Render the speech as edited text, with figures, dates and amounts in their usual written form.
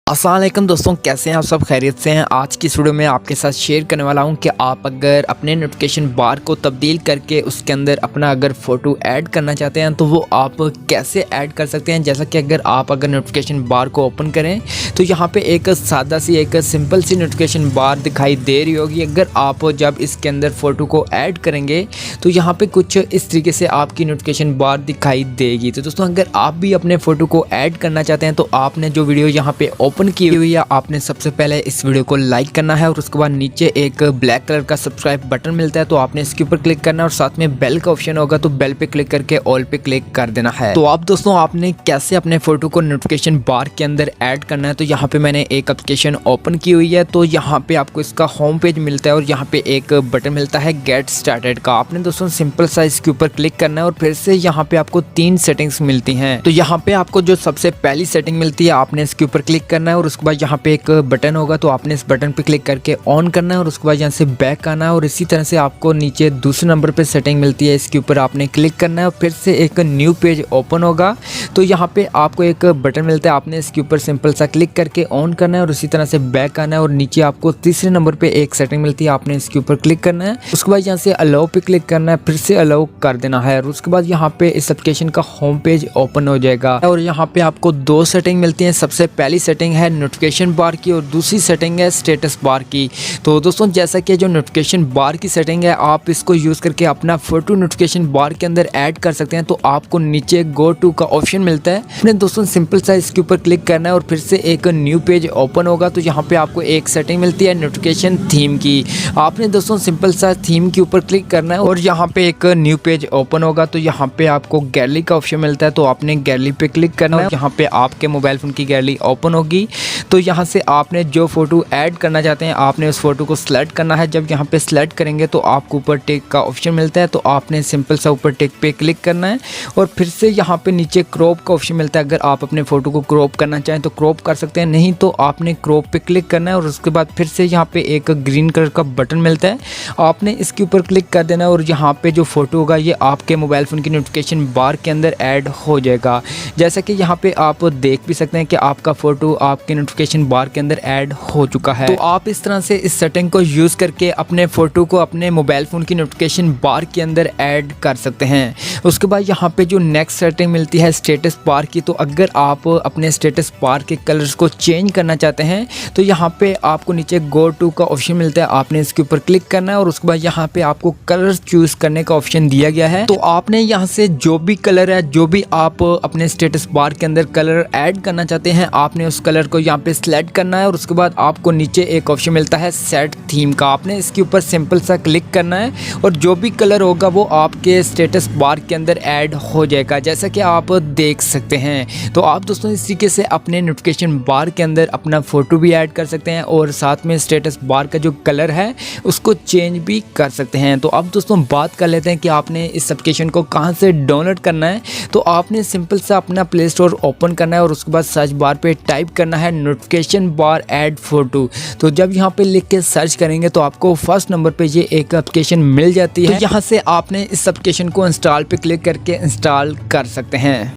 अस्सलाम वालेकुम दोस्तों, कैसे हैं आप सब? खैरियत से हैं। आज की इस वीडियो में आपके साथ शेयर करने वाला हूं कि आप अगर अपने नोटिफिकेशन बार को तब्दील करके उसके अंदर अपना अगर फ़ोटो ऐड करना चाहते हैं तो वो आप कैसे ऐड कर सकते हैं। जैसा कि अगर नोटिफिकेशन बार को ओपन करें तो यहाँ पे एक सादा सी एक सिंपल सी नोटिफिकेशन बार दिखाई दे रही होगी। अगर आप जब इसके अंदर फ़ोटो को ऐड करेंगे तो यहाँ पर कुछ इस तरीके से आपकी नोटिफिकेशन बार दिखाई देगी। तो दोस्तों, अगर आप भी अपने फ़ोटो को ऐड करना चाहते हैं तो आपने जो वीडियो यहाँ पे ओपन की हुई है, आपने सबसे पहले इस वीडियो को लाइक करना है और उसके बाद नीचे एक ब्लैक कलर का सब्सक्राइब बटन मिलता है तो आपने इसके ऊपर क्लिक करना है और साथ में बेल का ऑप्शन होगा तो बेल पे क्लिक करके ऑल पे क्लिक कर देना है। तो आप दोस्तों, आपने कैसे अपने फोटो को नोटिफिकेशन बार के अंदर ऐड करना है, तो यहाँ पे मैंने एक एप्लीकेशन ओपन की हुई है। तो यहाँ पे आपको इसका होम पेज मिलता है और यहाँ पे एक बटन मिलता है गेट स्टार्टेड का। आपने दोस्तों सिंपल सा इसके ऊपर क्लिक करना है और फिर से यहाँ पे आपको 3 सेटिंग्स मिलती हैं। तो यहाँ पे आपको जो सबसे पहली सेटिंग मिलती है आपने इसके ऊपर क्लिक करना है और उसके बाद यहाँ पे एक बटन होगा तो आपने इस बटन पे क्लिक करके ऑन करना है और उसके बाद यहाँ से बैक आना है। और इसी तरह से आपको नीचे दूसरे नंबर पे सेटिंग मिलती है, इसके ऊपर आपने क्लिक करना है और फिर से एक न्यू पेज ओपन होगा। तो यहाँ पे आपको एक बटन मिलता है, आपने इसके ऊपर सिंपल सा क्लिक करके ऑन करना है और इसी तरह से बैक आना है। और नीचे आपको तीसरे नंबर पे एक सेटिंग मिलती है, आपने इसके ऊपर क्लिक करना है, उसके बाद यहाँ से अलाउ पे क्लिक करना है, फिर से अलाउ कर देना है और उसके बाद यहाँ पे इस एप्लीकेशन का होम पेज ओपन हो जाएगा। और यहाँ पे आपको 2 सेटिंग मिलती हैं। सबसे पहली सेटिंग है नोटिफिकेशन बार की और दूसरी सेटिंग है स्टेटस बार की। तो दोस्तों, जैसा कि जो नोटिफिकेशन बार की सेटिंग है आप इसको यूज़ करके अपना फोटो नोटिफिकेशन बार के अंदर ऐड कर सकते हैं। तो आपको नीचे गो टू का ऑप्शन मिलता है, आपने दोस्तों सिंपल सा इसके ऊपर क्लिक करना है और फिर से एक न्यू पेज ओपन होगा। तो यहाँ पे आपको एक सेटिंग मिलती है नोटिफिकेशन थीम की, आपने दोस्तों सिंपल सा थीम के ऊपर क्लिक करना है और यहाँ पे एक न्यू पेज ओपन होगा। तो यहाँ पे आपको गैलरी का ऑप्शन मिलता है, तो आपने गैलरी पे क्लिक करना है, यहाँ पे आपके मोबाइल फ़ोन की गैलरी ओपन होगी। तो यहाँ से आपने जो फोटो ऐड करना चाहते हैं आपने उस फोटो को सिलेक्ट करना है। जब यहाँ पे सिलेक्ट करेंगे तो आपको ऊपर टिक का ऑप्शन मिलता है, तो आपने सिंपल सा ऊपर टिक पे क्लिक करना है और फिर से यहाँ पे नीचे क्रॉप का ऑप्शन मिलता है। अगर आप अपने फोटो को क्रॉप करना चाहें तो क्रॉप कर सकते हैं, नहीं तो आपने क्रॉप पे क्लिक करना है और उसके बाद फिर से यहाँ पे एक ग्रीन कलर का बटन मिलता है, आपने इसके ऊपर क्लिक कर देना है और यहाँ पे जो फोटो होगा ये आपके मोबाइल फ़ोन की नोटिफिकेशन बार के अंदर ऐड हो जाएगा। जैसा कि यहाँ पे आप देख भी सकते हैं कि आपका फ़ोटो आपके नोटिफिकेशन बार के अंदर ऐड हो चुका है। तो आप इस तरह से इस सेटिंग को यूज़ करके अपने फ़ोटो को अपने मोबाइल फ़ोन की नोटिफिकेशन बार के अंदर ऐड कर सकते हैं। उसके बाद यहाँ पे जो नेक्स्ट सेटिंग मिलती है स्टेटस बार की, तो अगर आप अपने स्टेटस बार के कलर्स को चेंज करना चाहते हैं तो यहाँ पे आपको नीचे गो टू का ऑप्शन मिलता है, आपने इसके ऊपर क्लिक करना है और उसके बाद यहाँ पे आपको कलर्स चूज़ करने का ऑप्शन दिया गया है। तो आपने यहाँ से जो भी कलर है, जो भी आप अपने स्टेटस बार के अंदर कलर ऐड करना चाहते हैं आपने उस कलर को यहाँ पे सिलेक्ट करना है और उसके बाद आपको नीचे एक ऑप्शन मिलता है सेट थीम का, आपने इसके ऊपर सिंपल सा क्लिक करना है और जो भी कलर होगा वो आपके स्टेटस बार के अंदर ऐड हो जाएगा, जैसा कि आप देख सकते हैं। तो आप दोस्तों इस तरीके से अपने नोटिफिकेशन बार के अंदर अपना फ़ोटो भी ऐड कर सकते हैं और साथ में स्टेटस बार का जो कलर है उसको चेंज भी कर सकते हैं। तो अब दोस्तों बात कर लेते हैं कि आपने इस एप्लीकेशन को कहाँ से डाउनलोड करना है। तो आपने सिंपल सा अपना प्ले स्टोर ओपन करना है और उसके बाद सर्च बार पे टाइप करना है नोटिफिकेशन बार ऐड फोटो। तो जब यहाँ पे लिख के सर्च करेंगे तो आपको फर्स्ट नंबर पे ये एक एप्लीकेशन मिल जाती है। तो यहाँ से आपने इस एप्लीकेशन को इंस्टॉल पे क्लिक करके इंस्टॉल कर सकते हैं।